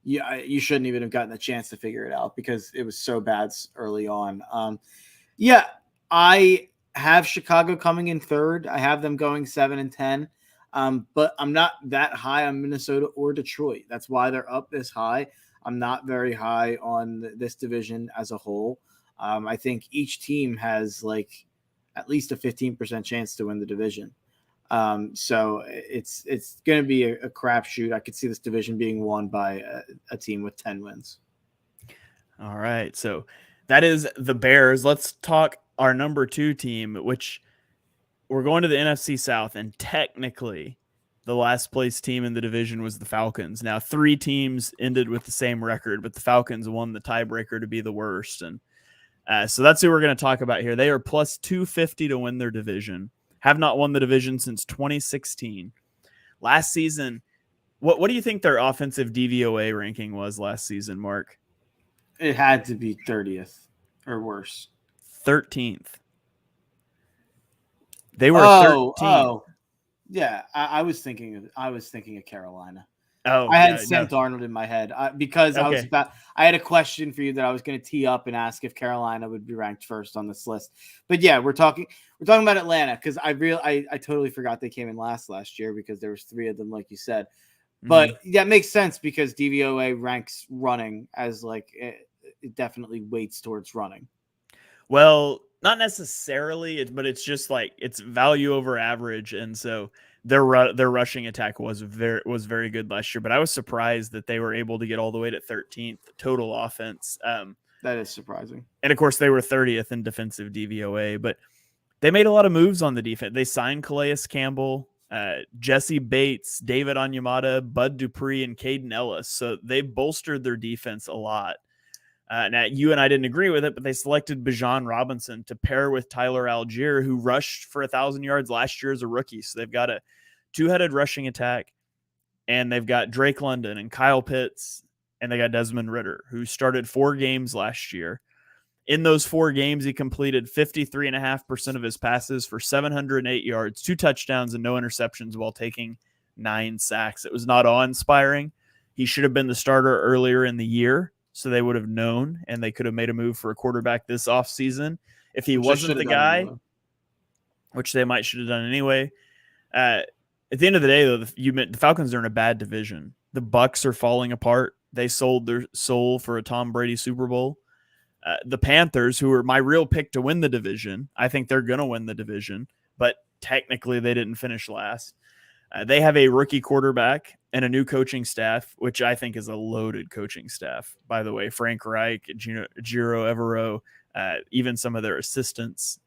you shouldn't even have gotten a chance to figure it out because it was so bad early on. I have Chicago coming in third. I have them going 7-10. But I'm not that high on Minnesota or Detroit. That's why they're up this high. I'm not very high on this division as a whole. I think each team has like at least a 15% chance to win the division. So it's going to be a crapshoot. I could see this division being won by a team with 10 wins.
All right. So that is the Bears. Let's talk our number 2 team, which we're going to the NFC South, and technically the last place team in the division was the Falcons. Now 3 teams ended with the same record, but the Falcons won the tiebreaker to be the worst. And so that's who we're going to talk about here. They are plus 250 to win their division. Have not won the division since 2016. Last season, what do you think their offensive DVOA ranking was last season, Mark?
It had to be 30th or worse.
13th. They were 13th.
Oh, yeah. I was thinking of Carolina.
Oh,
I had Sam Darnold in my head because
okay.
I had a question for you that I was going to tee up and ask if Carolina would be ranked first on this list. But yeah, we're talking about Atlanta because I totally forgot they came in last year because there was 3 of them, like you said. But that makes sense because DVOA ranks running as like it definitely weights towards running.
Well, not necessarily, but it's just like it's value over average, and so their rushing attack was very good last year. But I was surprised that they were able to get all the way to 13th total offense.
That is surprising.
And of course, they were 30th in defensive DVOA, but they made a lot of moves on the defense. They signed Calais Campbell, Jesse Bates, David Onyemata, Bud Dupree, and Caden Ellis. So they bolstered their defense a lot. Now, you and I didn't agree with it, but they selected Bijan Robinson to pair with Tyler Algier, who rushed for 1,000 yards last year as a rookie. So they've got a two-headed rushing attack, and they've got Drake London and Kyle Pitts, and they got Desmond Ridder, who started 4 games last year. In those 4 games, he completed 53.5% of his passes for 708 yards, 2 touchdowns, and no interceptions while taking 9 sacks. It was not awe-inspiring. He should have been the starter earlier in the year, so they would have known, and they could have made a move for a quarterback this offseason. If he wasn't the guy, anyway, which they should have done anyway. At the end of the day, though, the Falcons are in a bad division. The Bucs are falling apart. They sold their soul for a Tom Brady Super Bowl. The Panthers, who are my real pick to win the division, I think they're going to win the division, but technically they didn't finish last. They have a rookie quarterback and a new coaching staff, which I think is a loaded coaching staff, by the way. Frank Reich, Giro Evero, even some of their assistants.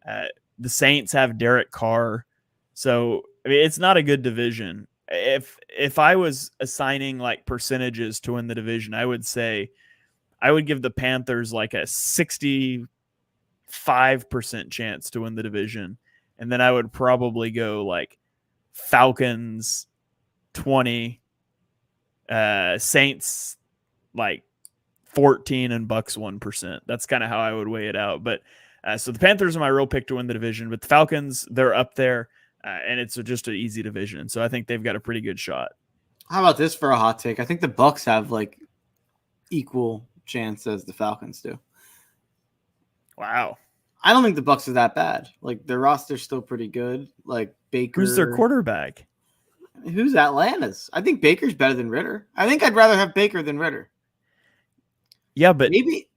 The Saints have Derek Carr. So, I mean, it's not a good division. If I was assigning like percentages to win the division, I would say I would give the Panthers like a 65% chance to win the division. And then I would probably go like Falcons 20, Saints like 14, and Bucks 1%. That's kind of how I would weigh it out. But so the Panthers are my real pick to win the division, but the Falcons, they're up there, and it's just an easy division. So I think they've got a pretty good shot.
How about this for a hot take? I think the Bucks have like equal chance as the Falcons do.
Wow.
I don't think the Bucks are that bad. Like their roster's still pretty good. Like Baker.
Who's their quarterback?
Who's Atlanta's? I think Baker's better than Ridder. I think I'd rather have Baker than Ridder.
Yeah, but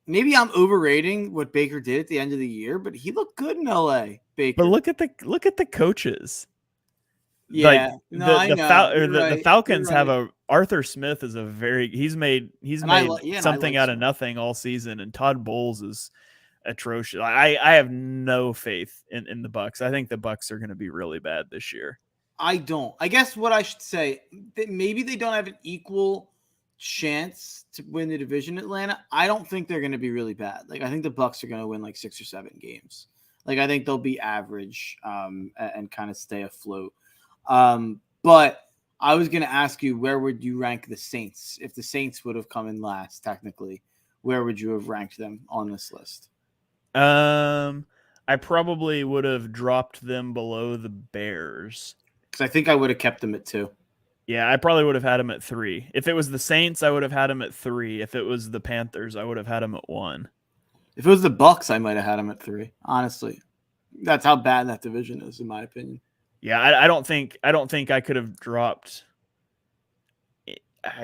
maybe I'm overrating what Baker did at the end of the year, but he looked good in LA. Baker.
But look at the coaches.
Yeah,
like, the Falcons have Arthur Smith is he's made something out of nothing all season, and Todd Bowles is atrocious. I have no faith in the Bucks. I think the Bucks are going to be really bad this year.
I don't. I guess what I should say, that maybe they don't have an equal chance to win the division, Atlanta. I don't think they're going to be really bad. Like I think the Bucks are going to win like 6 or 7 games. Like I think they'll be average and kind of stay afloat. But I was going to ask you, where would you rank the Saints? If the Saints would have come in last, technically, where would you have ranked them on this list?
I probably would have dropped them below the Bears.
Because I think I would have kept them at 2.
Yeah, I probably would have had them at 3. If it was the Saints, I would have had them at 3. If it was the Panthers, I would have had them at 1.
If it was the Bucks, I might have had them at 3. Honestly, that's how bad that division is, in my opinion.
Yeah, I don't think I could have dropped.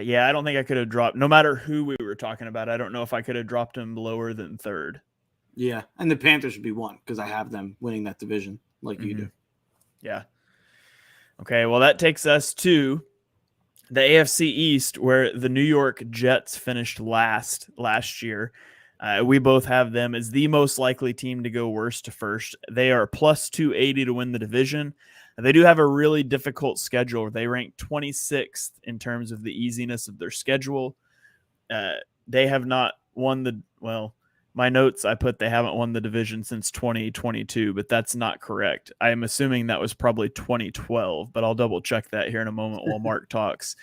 Yeah, I don't think I could have dropped. No matter who we were talking about, I don't know if I could have dropped them lower than 3rd.
Yeah, and the Panthers would be 1 because I have them winning that division like you do.
Yeah. Okay, well, that takes us to the AFC East, where the New York Jets finished last year. We both have them as the most likely team to go worst to first. They are plus 280 to win the division. They do have a really difficult schedule. They rank 26th in terms of the easiness of their schedule. They have not won my notes, I put they haven't won the division since 2022, but that's not correct. I am assuming that was probably 2012, but I'll double check that here in a moment while Mark talks.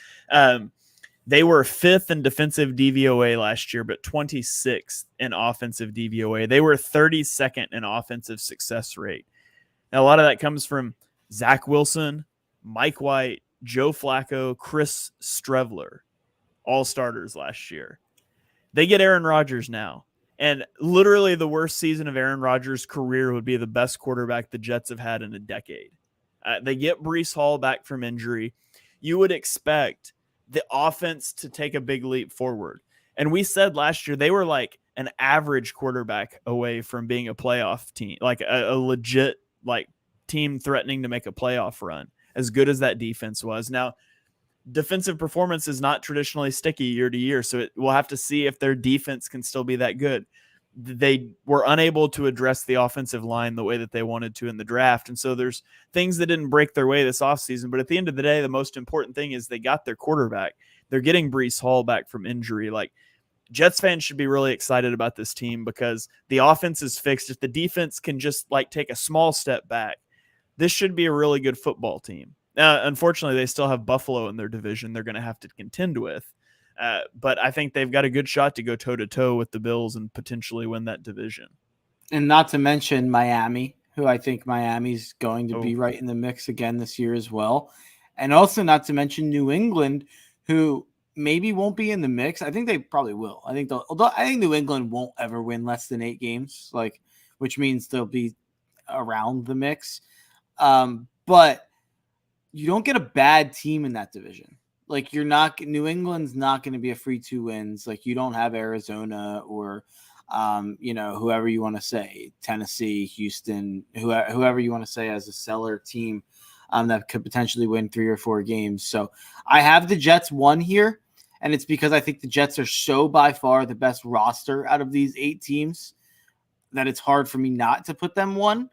They were 5th in defensive DVOA last year, but 26th in offensive DVOA. They were 32nd in offensive success rate. Now, a lot of that comes from Zach Wilson, Mike White, Joe Flacco, Chris Streveler, all starters last year. They get Aaron Rodgers now. And literally the worst season of Aaron Rodgers' career would be the best quarterback the Jets have had in a decade. They get Breece Hall back from injury. You would expect the offense to take a big leap forward. And we said last year they were like an average quarterback away from being a playoff team, like a legit like team threatening to make a playoff run, as good as that defense was. Now, defensive performance is not traditionally sticky year to year, so we'll have to see if their defense can still be that good. They were unable to address the offensive line the way that they wanted to in the draft, and so there's things that didn't break their way this offseason. But at the end of the day, the most important thing is they got their quarterback. They're getting Breece Hall back from injury. Like, Jets fans should be really excited about this team because the offense is fixed. If the defense can just like take a small step back, this should be a really good football team. Unfortunately, they still have Buffalo in their division they're going to have to contend with. But I think they've got a good shot to go toe-to-toe with the Bills and potentially win that division.
And not to mention Miami, who I think Miami's going to be right in the mix again this year as well. And also not to mention New England, who maybe won't be in the mix. I think they probably will. I think New England won't ever win less than 8 games, which means they'll be around the mix. But you don't get a bad team in that division. Like, New England's not going to be a free 2 wins. Like, you don't have Arizona or, whoever you want to say, Tennessee, Houston, whoever you want to say as a seller team that could potentially win 3 or 4 games. So I have the Jets 1 here, and it's because I think the Jets are so by far the best roster out of these 8 teams that it's hard for me not to put them 1.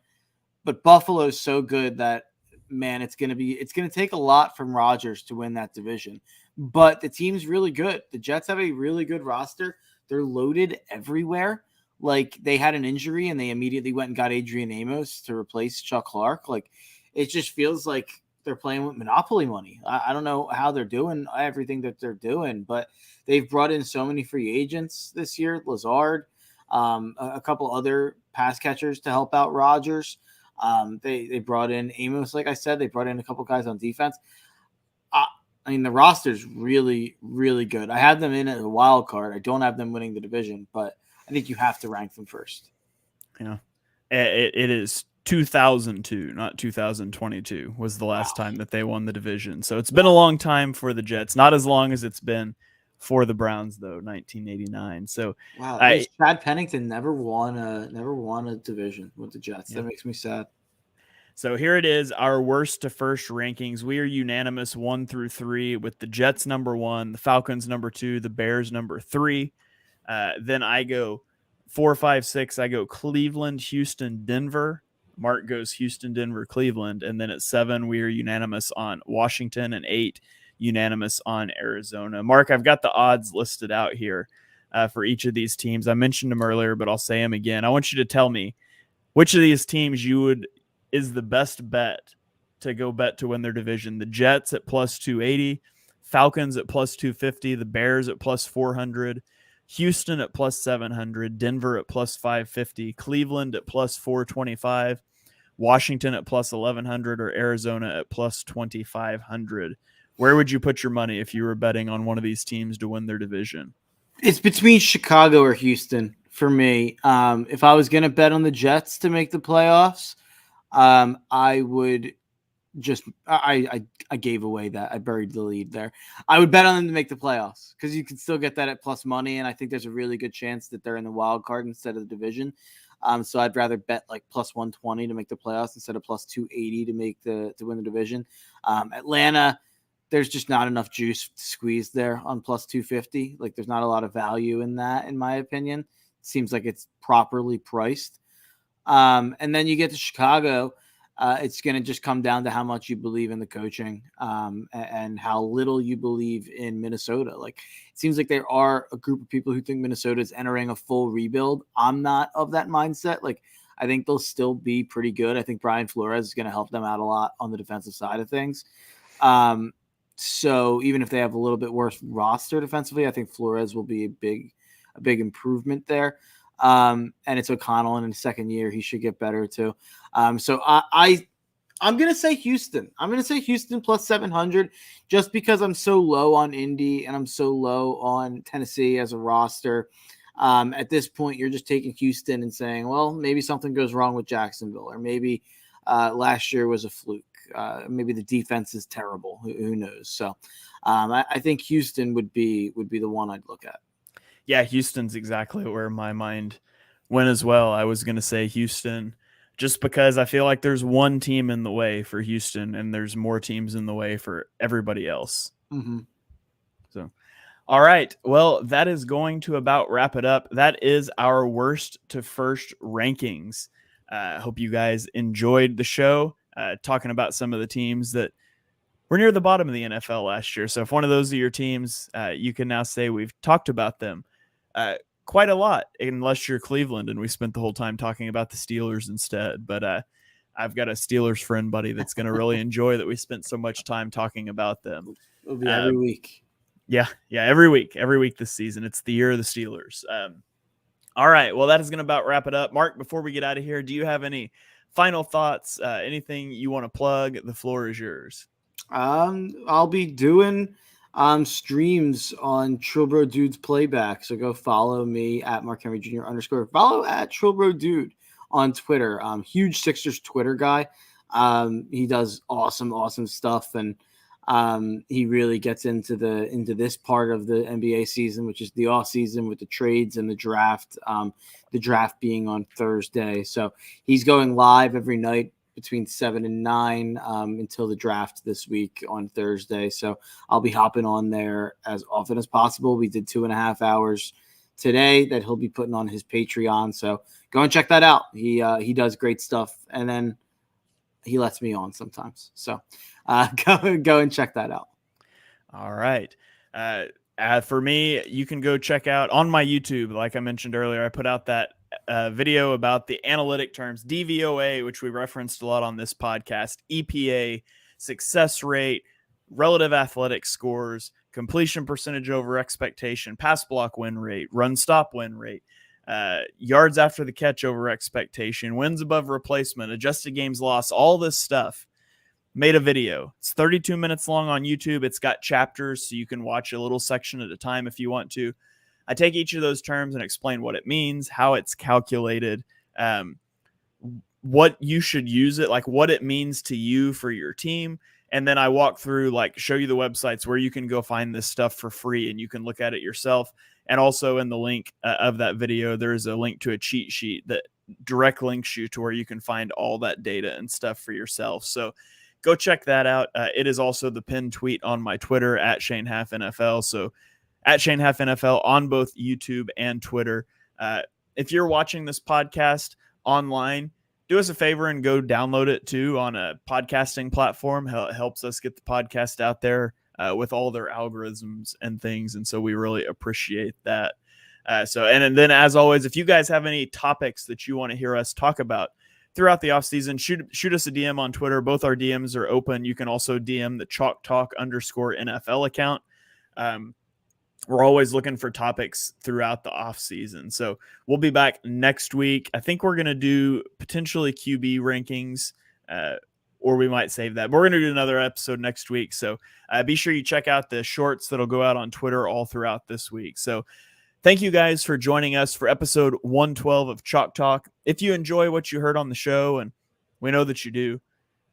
But Buffalo is so good that, man, it's going to take a lot from Rodgers to win that division. But the team's really good. The Jets have a really good roster. They're loaded everywhere. Like, they had an injury and they immediately went and got Adrian Amos to replace Chuck Clark. Like, it just feels like they're playing with Monopoly money. I don't know how they're doing everything that they're doing, but they've brought in so many free agents this year. Lazard, a couple other pass catchers to help out Rodgers. They brought in Amos, like I said. They brought in a couple guys on defense. I mean, the roster's really, really good. I have them in as a wild card. I don't have them winning the division, but I think you have to rank them first.
Yeah, it is 2002, not 2022 was the last time that they won the division. So it's been a long time for the Jets. Not as long as it's been for the Browns, though. 1989. So
wow, Chad Pennington never won a division with the Jets. Yeah. That makes me sad.
So here it is, our worst to first rankings. We are unanimous 1 through 3 with the Jets number 1, the Falcons number 2, the Bears number 3. Then I go 4, 5, 6. I go Cleveland, Houston, Denver. Mark goes Houston, Denver, Cleveland. And then at 7, we are unanimous on Washington, and 8, unanimous on Arizona. Mark, I've got the odds listed out here for each of these teams. I mentioned them earlier, but I'll say them again. I want you to tell me which of these teams is the best bet to go bet to win their division. The Jets at plus 280, Falcons at plus 250, the Bears at plus 400, Houston at plus 700, Denver at plus 550, Cleveland at plus 425, Washington at plus 1100, or Arizona at plus 2500. Where would you put your money if you were betting on one of these teams to win their division?
It's between Chicago or Houston for me. If I was going to bet on the Jets to make the playoffs, I would just I gave away that. I buried the lead there. I would bet on them to make the playoffs because you can still get that at plus money, and I think there's a really good chance that they're in the wild card instead of the division. So I'd rather bet like plus 120 to make the playoffs instead of plus 280 to win the division. Atlanta, there's just not enough juice to squeeze there on plus 250. Like, there's not a lot of value in that, in my opinion. It seems like it's properly priced. And then you get to Chicago. It's going to just come down to how much you believe in the coaching and how little you believe in Minnesota. Like, it seems like there are a group of people who think Minnesota is entering a full rebuild. I'm not of that mindset. Like, I think they'll still be pretty good. I think Brian Flores is going to help them out a lot on the defensive side of things. So even if they have a little bit worse roster defensively, I think Flores will be a big improvement there. And it's O'Connell in his second year. He should get better too. So I'm going to say Houston. I'm going to say Houston plus 700 just because I'm so low on Indy and I'm so low on Tennessee as a roster. At this point, you're just taking Houston and saying, well, maybe something goes wrong with Jacksonville, or maybe last year was a fluke. Maybe the defense is terrible. Who knows? So I think Houston would be the one I'd look at.
Yeah, Houston's exactly where my mind went as well. I was going to say Houston just because I feel like there's one team in the way for Houston and there's more teams in the way for everybody else.
Mm-hmm.
So, all right. Well, that is going to about wrap it up. That is our worst to first rankings. I hope you guys enjoyed the show, talking about some of the teams that were near the bottom of the NFL last year. So if one of those are your teams, you can now say we've talked about them quite a lot, unless you're Cleveland and we spent the whole time talking about the Steelers instead. But I've got a Steelers friend, buddy, that's going to really enjoy that we spent so much time talking about them.
It'll be every week.
Yeah, every week this season. It's the year of the Steelers. All right, well, that is going to about wrap it up. Mark, before we get out of here, do you have any final thoughts, anything you want to plug? The floor is yours.
I'll be doing streams on Trilbro Dude's Playback, so go follow me at Mark Henry Jr. _ follow at Trilbro Dude on Twitter. Huge Sixers Twitter guy. He does awesome stuff, and he really gets into this part of the NBA season, which is the off season with the trades and the draft. The draft being on Thursday, so he's going live every night between 7 and 9 until the draft this week on Thursday. So I'll be hopping on there as often as possible. We did 2.5 hours today that he'll be putting on his Patreon. So go and check that out. He does great stuff, and then he lets me on sometimes. So go and check that out.
All right. For me, you can go check out on my YouTube. Like I mentioned earlier, I put out that video about the analytic terms, DVOA, which we referenced a lot on this podcast, EPA, success rate, relative athletic scores, completion percentage over expectation, pass block win rate, run stop win rate, yards after the catch over expectation, wins above replacement, adjusted games lost, all this stuff. Made a video. It's 32 minutes long on YouTube. It's got chapters, so you can watch a little section at a time if you want to. I take each of those terms and explain what it means, how it's calculated, what you should use it, like what it means to you for your team. And then I walk through, like, show you the websites where you can go find this stuff for free and you can look at it yourself. And also in the link of that video, there's a link to a cheat sheet that direct links you to where you can find all that data and stuff for yourself. So go check that out. It is also the pinned tweet on my Twitter at ShaneHalfNFL. So at ShaneHalfNFL on both YouTube and Twitter. If you're watching this podcast online, do us a favor and go download it too on a podcasting platform. It helps us get the podcast out there with all their algorithms and things. And so we really appreciate that. And then as always, if you guys have any topics that you want to hear us talk about throughout the offseason, shoot us a DM on Twitter. Both our DMs are open. You can also DM the Chalk Talk _NFL account. We're always looking for topics throughout the offseason. So we'll be back next week. I think we're going to do potentially QB rankings, or we might save that. But we're going to do another episode next week. So be sure you check out the shorts that'll go out on Twitter all throughout this week. So thank you guys for joining us for episode 112 of Chalk Talk. If you enjoy what you heard on the show, and we know that you do,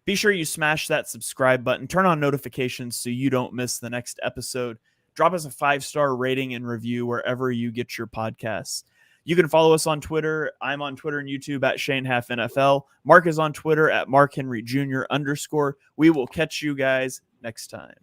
be sure you smash that subscribe button, turn on notifications so you don't miss the next episode. Drop us a 5-star rating and review wherever you get your podcasts. You can follow us on Twitter. I'm on Twitter and YouTube at ShaneHalfNFL. Mark is on Twitter at MarkHenryJr _. We will catch you guys next time.